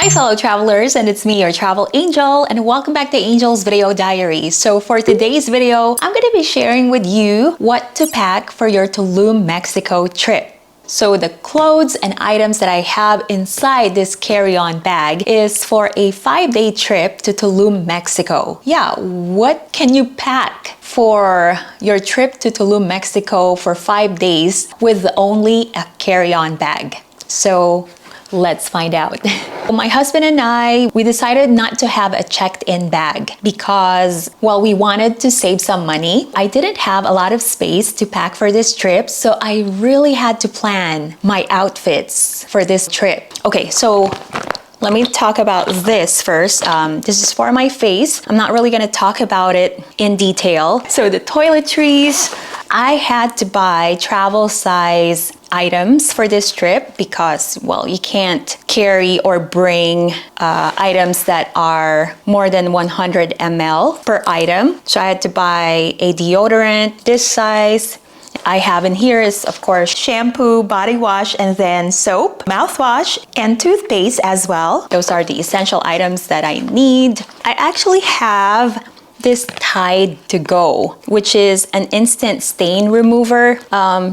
Hi fellow travelers, and it's me, your travel angel, and welcome back to Angel's Video Diary. So for today's video, I'm going to be sharing with you what to pack for your Tulum, Mexico trip. So the clothes and items that I have inside this carry-on bag is for a 5-day trip to Tulum, Mexico. Yeah, what can you pack for your trip to Tulum, Mexico for 5 days with only a carry-on bag? So let's find out. My husband and I, we decided not to have a checked-in bag because, well, we wanted to save some money. I didn't have a lot of space to pack for this trip, so I really had to plan my outfits for this trip. Okay, so let me talk about this first. This is for my face. I'm not really gonna talk about it in detail. So the toiletries, I had to buy travel size items for this trip because, well, you can't carry or bring items that are more than 100 ml per item. So I had to buy a deodorant this size. I have in here is, of course, shampoo, body wash, and then soap, mouthwash, and toothpaste as well. Those are the essential items that I need. I actually have this Tide to Go, which is an instant stain remover,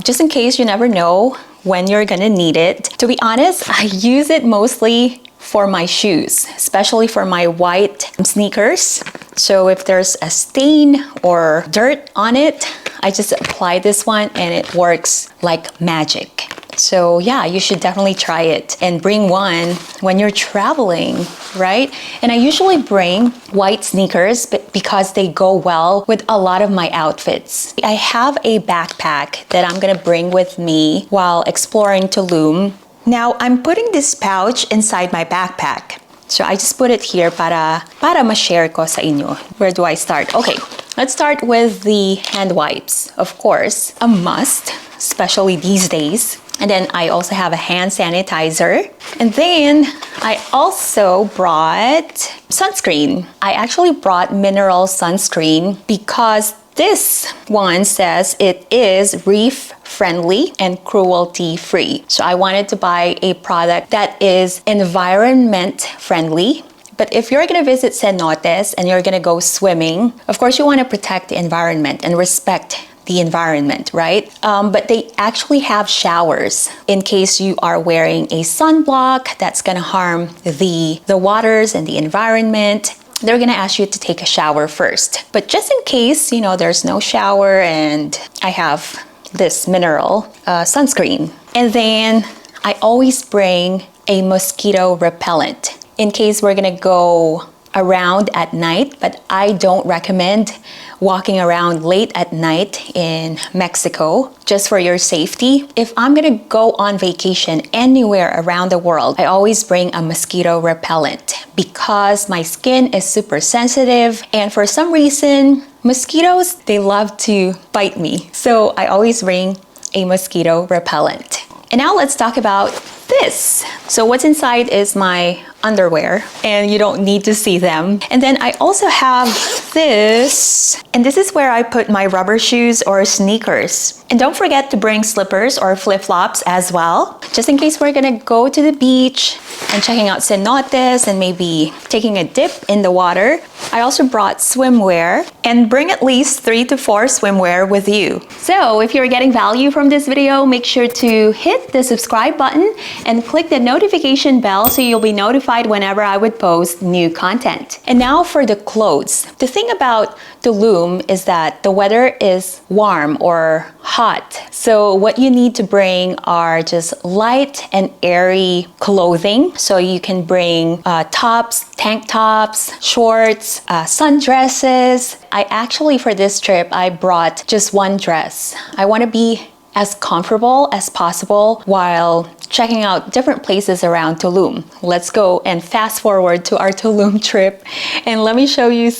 just in case you never know when you're gonna need it. To be honest, I use it mostly for my shoes, especially for my white sneakers. So if there's a stain or dirt on it, I just apply this one and it works like magic. So yeah, you should definitely try it and bring one when you're traveling, right? And I usually bring white sneakers because they go well with a lot of my outfits. I have a backpack that I'm gonna bring with me while exploring Tulum. Now, I'm putting this pouch inside my backpack. So I just put it here para ma-share ko sa inyo. Where do I start? Okay, let's start with the hand wipes. Of course, a must, especially these days. And then I also have a hand sanitizer. And then I also brought sunscreen. I actually brought mineral sunscreen because this one says it is reef friendly and cruelty free. So I wanted to buy a product that is environment friendly. But if you're gonna visit cenotes and you're gonna go swimming, of course you wanna protect the environment and respect the environment, right? But they actually have showers in case you are wearing a sunblock that's gonna harm the waters and the environment. They're gonna ask you to take a shower first. But just in case, you know, there's no shower, and I have this mineral sunscreen. And then I always bring a mosquito repellent in case we're gonna go around at night, but I don't recommend walking around late at night in Mexico just for your safety. If I'm gonna go on vacation anywhere around the world, I always bring a mosquito repellent because my skin is super sensitive, and for some reason, mosquitoes, they love to bite me. So I always bring a mosquito repellent. And now let's talk about this. So what's inside is my underwear, and you don't need to see them. And then I also have this, and this is where I put my rubber shoes or sneakers. And don't forget to bring slippers or flip-flops as well, just in case we're gonna go to the beach and checking out cenotes and maybe taking a dip in the water. I also brought swimwear, and bring at least 3 to 4 swimwear with you. So if you're getting value from this video, make sure to hit the subscribe button and click the notification bell so you'll be notified whenever I would post new content. And now for the clothes. The thing about Tulum is that the weather is warm or hot. So what you need to bring are just light and airy clothing. So you can bring tops, tank tops, shorts, sundresses. I actually, for this trip, I brought just one dress. I want to be as comfortable as possible while checking out different places around Tulum. Let's go and fast forward to our Tulum trip, and let me show you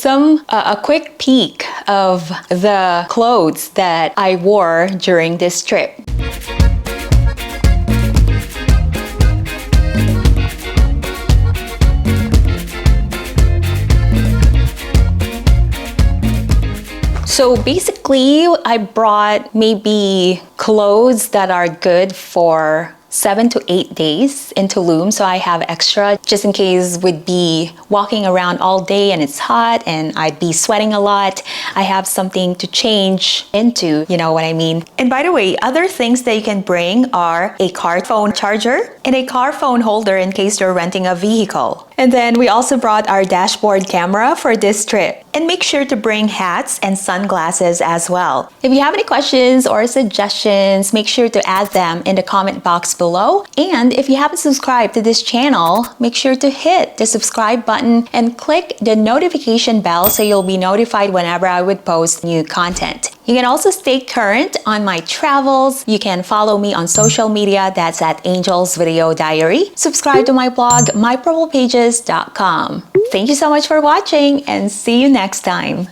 a quick peek of the clothes that I wore during this trip. So basically, I brought maybe clothes that are good for 7 to 8 days in Tulum, so I have extra just in case we'd be walking around all day and it's hot and I'd be sweating a lot. I have something to change into, you know what I mean? And by the way, other things that you can bring are a car phone charger and a car phone holder in case you're renting a vehicle. And then we also brought our dashboard camera for this trip. And make sure to bring hats and sunglasses as well. If you have any questions or suggestions, make sure to add them in the comment box below. And if you haven't subscribed to this channel, make sure to hit the subscribe button and click the notification bell so you'll be notified whenever I would post new content. You can also stay current on my travels. You can follow me on social media, that's at Angel's Video Diary. Subscribe to my blog, mypurplepages.com. Thank you so much for watching and see you next time.